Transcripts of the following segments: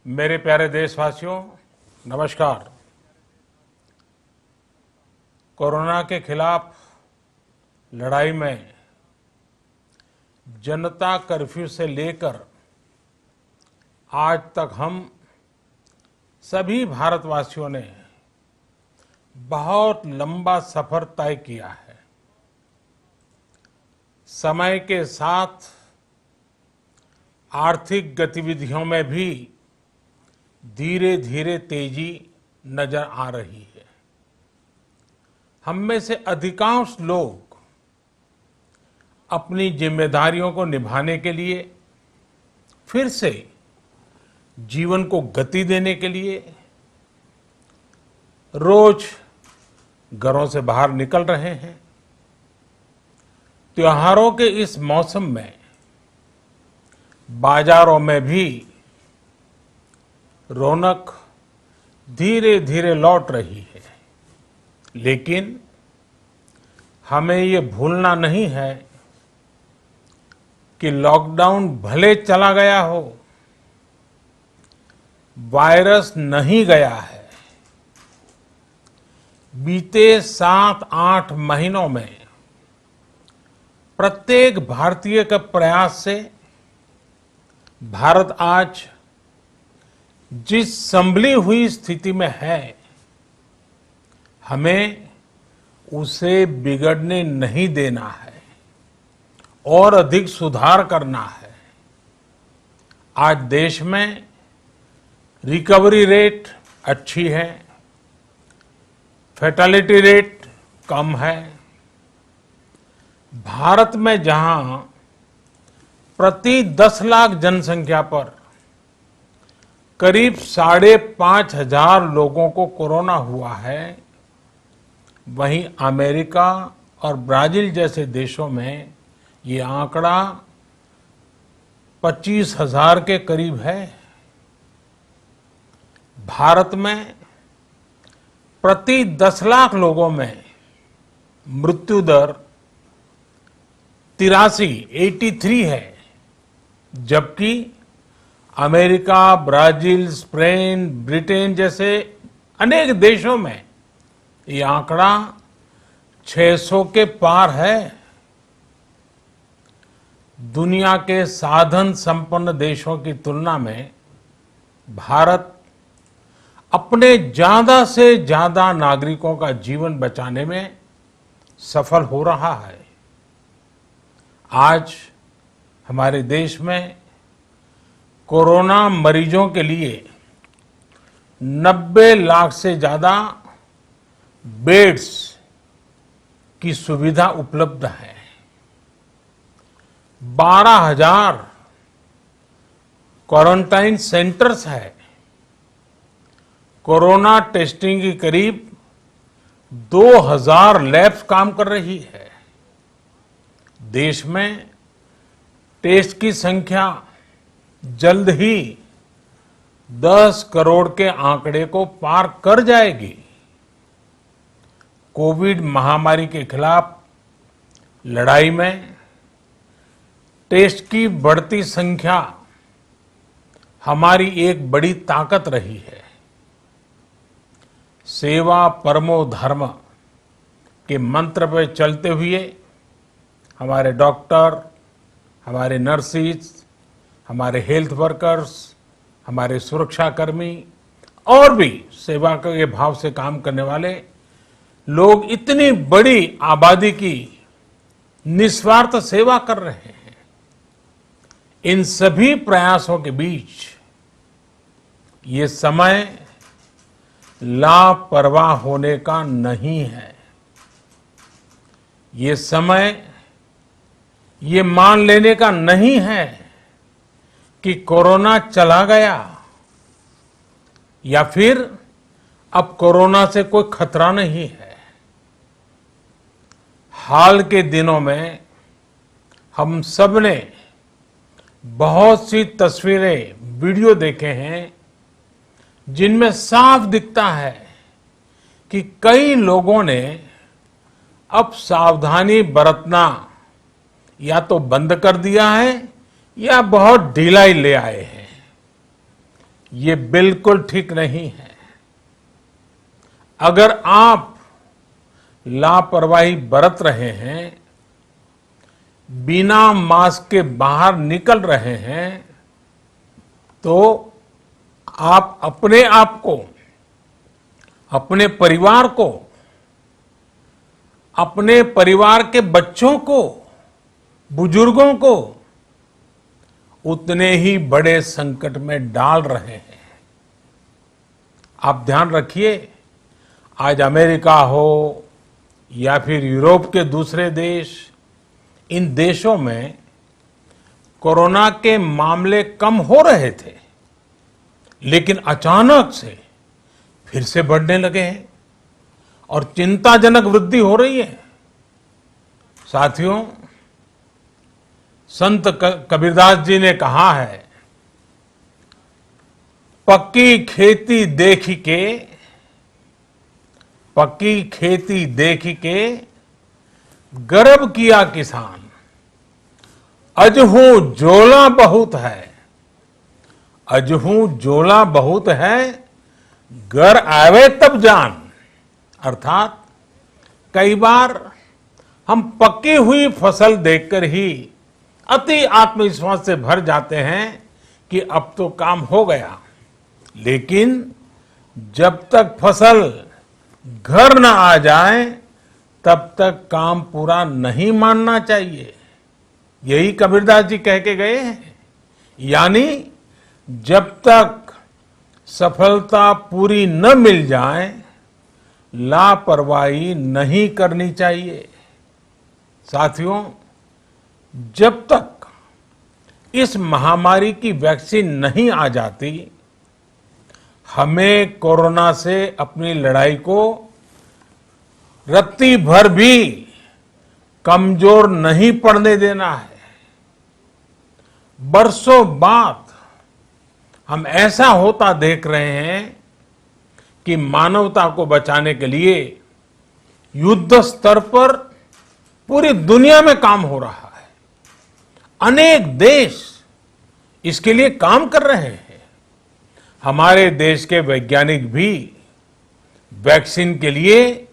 मेरे प्यारे देशवासियों, नमस्कार। कोरोना के खिलाफ लड़ाई में जनता कर्फ्यू से लेकर आज तक हम सभी भारतवासियों ने बहुत लंबा सफर तय किया है। समय के साथ आर्थिक गतिविधियों में भी धीरे धीरे तेजी नजर आ रही है। हम में से अधिकांश लोग अपनी जिम्मेदारियों को निभाने के लिए, फिर से जीवन को गति देने के लिए रोज घरों से बाहर निकल रहे हैं। त्योहारों के इस मौसम में बाजारों में भी रौनक धीरे धीरे लौट रही है, लेकिन हमें ये भूलना नहीं है कि लॉकडाउन भले चला गया हो, वायरस नहीं गया है। बीते 7-8 महीनों में प्रत्येक भारतीय के प्रयास से भारत आज जिस संभली हुई स्थिति में है, हमें उसे बिगड़ने नहीं देना है और अधिक सुधार करना है। आज देश में रिकवरी रेट अच्छी है, फैटेलिटी रेट कम है। भारत में जहां प्रति 10 लाख जनसंख्या पर करीब 5,500 लोगों को कोरोना हुआ है, वहीं अमेरिका और ब्राजील जैसे देशों में ये आंकड़ा 25,000 के करीब है। भारत में प्रति 10 लाख लोगों में मृत्यु दर 83 है, जबकि अमेरिका, ब्राजील, स्पेन, ब्रिटेन जैसे अनेक देशों में ये आंकड़ा 600 के पार है। दुनिया के साधन संपन्न देशों की तुलना में भारत अपने ज्यादा से ज्यादा नागरिकों का जीवन बचाने में सफल हो रहा है। आज हमारे देश में कोरोना मरीजों के लिए 90 लाख से ज्यादा बेड्स की सुविधा उपलब्ध है। 12,000 क्वारंटाइन सेंटर्स है। कोरोना टेस्टिंग की करीब 2,000 लैब्स काम कर रही है। देश में टेस्ट की संख्या जल्द ही 10 करोड़ के आंकड़े को पार कर जाएगी। कोविड महामारी के खिलाफ लड़ाई में टेस्ट की बढ़ती संख्या हमारी एक बड़ी ताकत रही है। सेवा परमो धर्म के मंत्र पर चलते हुए हमारे डॉक्टर, हमारे नर्सिस, हमारे हेल्थ वर्कर्स, हमारे सुरक्षाकर्मी और भी सेवा के भाव से काम करने वाले लोग इतनी बड़ी आबादी की निस्वार्थ सेवा कर रहे हैं। इन सभी प्रयासों के बीच ये समय लापरवाह होने का नहीं है। ये समय ये मान लेने का नहीं है कि कोरोना चला गया या फिर अब कोरोना से कोई खतरा नहीं है। हाल के दिनों में हम सब ने बहुत सी तस्वीरें, वीडियो देखे हैं जिनमें साफ दिखता है कि कई लोगों ने अब सावधानी बरतना या तो बंद कर दिया है या बहुत ढिलाई ले आए हैं। ये बिल्कुल ठीक नहीं है। अगर आप लापरवाही बरत रहे हैं, बिना मास्क के बाहर निकल रहे हैं, तो आप अपने आप को, अपने परिवार को, अपने परिवार के बच्चों को, बुजुर्गों को उतने ही बड़े संकट में डाल रहे हैं। आप ध्यान रखिए, आज अमेरिका हो या फिर यूरोप के दूसरे देश, इन देशों में कोरोना के मामले कम हो रहे थे, लेकिन अचानक से फिर से बढ़ने लगे हैं और चिंताजनक वृद्धि हो रही है। साथियों, संत कबीरदास जी ने कहा है, पक्की खेती देख के गर्व किया किसान, अजहू जोला बहुत है, अजहू जोला बहुत है, घर आवे तब जान। अर्थात कई बार हम पक्की हुई फसल देखकर ही अति आत्मविश्वास से भर जाते हैं कि अब तो काम हो गया, लेकिन जब तक फसल घर न आ जाए तब तक काम पूरा नहीं मानना चाहिए। यही कबीरदास जी कह के गए हैं। यानी जब तक सफलता पूरी न मिल जाए, लापरवाही नहीं करनी चाहिए। साथियों, जब तक इस महामारी की वैक्सीन नहीं आ जाती, हमें कोरोना से अपनी लड़ाई को रत्ती भर भी कमजोर नहीं पड़ने देना है। बरसों बाद हम ऐसा होता देख रहे हैं कि मानवता को बचाने के लिए युद्ध स्तर पर पूरी दुनिया में काम हो रहा है। अनेक देश इसके लिए काम कर रहे हैं। हमारे देश के वैज्ञानिक भी वैक्सीन के लिए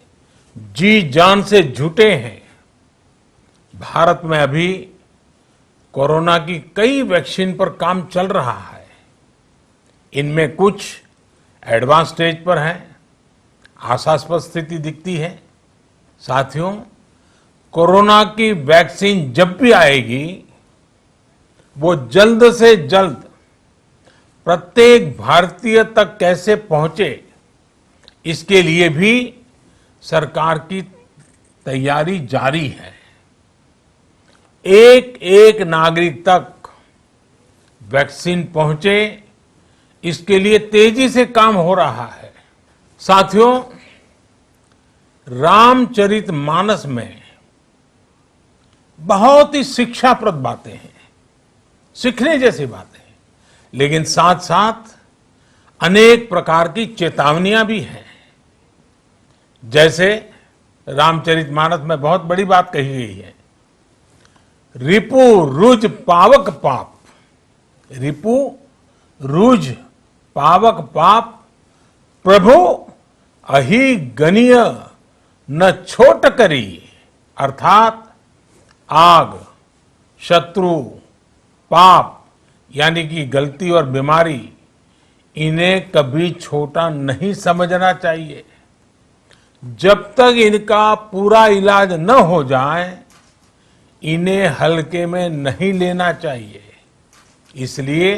जी जान से जुटे हैं। भारत में अभी कोरोना की कई वैक्सीन पर काम चल रहा है। इनमें कुछ एडवांस स्टेज पर है, आशास्पद स्थिति दिखती है। साथियों, कोरोना की वैक्सीन जब भी आएगी, वो जल्द से जल्द प्रत्येक भारतीय तक कैसे पहुंचे, इसके लिए भी सरकार की तैयारी जारी है। एक एक नागरिक तक वैक्सीन पहुंचे, इसके लिए तेजी से काम हो रहा है। साथियों, रामचरितमानस में बहुत ही शिक्षाप्रद बातें हैं, सीखने जैसी बातें हैं, लेकिन साथ साथ अनेक प्रकार की चेतावनियां भी हैं। जैसे रामचरितमानस में बहुत बड़ी बात कही गई है, रिपु रुज पावक पाप, रिपु रुज पावक पाप, प्रभु अहि गनीय न छोट करी। अर्थात आग, शत्रु, पाप यानी कि गलती और बीमारी, इन्हें कभी छोटा नहीं समझना चाहिए। जब तक इनका पूरा इलाज न हो जाए, इन्हें हल्के में नहीं लेना चाहिए। इसलिए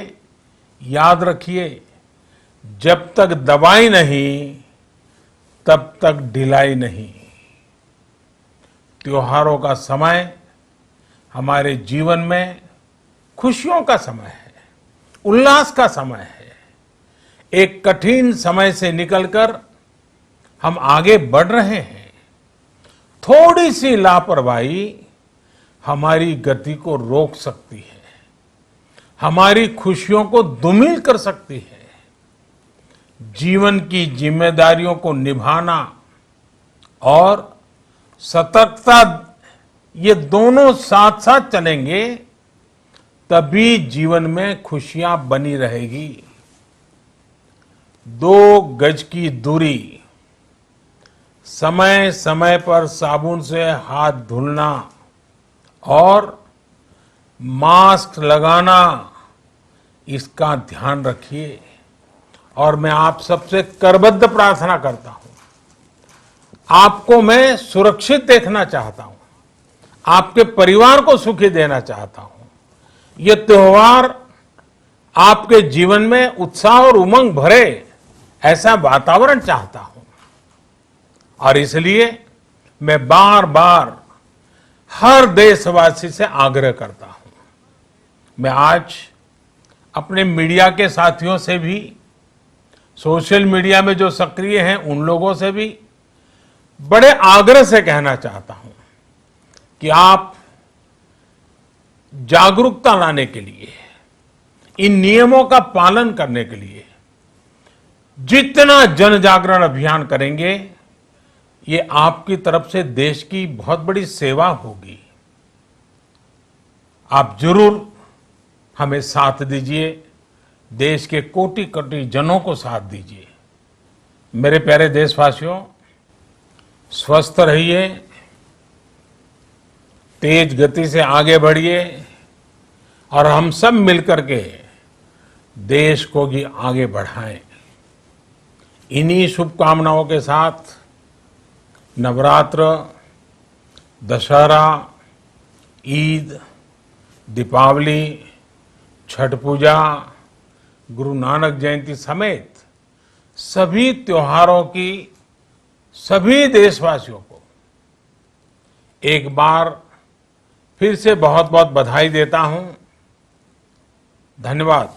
याद रखिए, जब तक दवाई नहीं, तब तक ढिलाई नहीं। त्योहारों का समय हमारे जीवन में खुशियों का समय है, उल्लास का समय है। एक कठिन समय से निकलकर हम आगे बढ़ रहे हैं। थोड़ी सी लापरवाही हमारी गति को रोक सकती है, हमारी खुशियों को धूमिल कर सकती है। जीवन की जिम्मेदारियों को निभाना और सतर्कता, ये दोनों साथ साथ चलेंगे, तभी जीवन में खुशियां बनी रहेगी। 2 गज की दूरी, समय समय पर साबुन से हाथ धुलना और मास्क लगाना, इसका ध्यान रखिए। और मैं आप सबसे करबद्ध प्रार्थना करता हूं, आपको मैं सुरक्षित देखना चाहता हूं, आपके परिवार को सुखी देना चाहता हूं। ये त्योहार आपके जीवन में उत्साह और उमंग भरे, ऐसा वातावरण चाहता हूं। और इसलिए मैं बार बार हर देशवासी से आग्रह करता हूं। मैं आज अपने मीडिया के साथियों से भी, सोशल मीडिया में जो सक्रिय हैं उन लोगों से भी बड़े आग्रह से कहना चाहता हूं कि आप जागरूकता लाने के लिए, इन नियमों का पालन करने के लिए जितना जन जागरण अभियान करेंगे, ये आपकी तरफ से देश की बहुत बड़ी सेवा होगी। आप जरूर हमें साथ दीजिए, देश के कोटि कोटि जनों को साथ दीजिए। मेरे प्यारे देशवासियों, स्वस्थ रहिए, तेज गति से आगे बढ़िए और हम सब मिलकर के देश को भी आगे बढ़ाएं। इन्हीं शुभकामनाओं के साथ नवरात्र, दशहरा, ईद, दीपावली, छठ पूजा, गुरु नानक जयंती समेत सभी त्योहारों की सभी देशवासियों को एक बार फिर से बहुत बहुत बधाई देता हूं। धन्यवाद।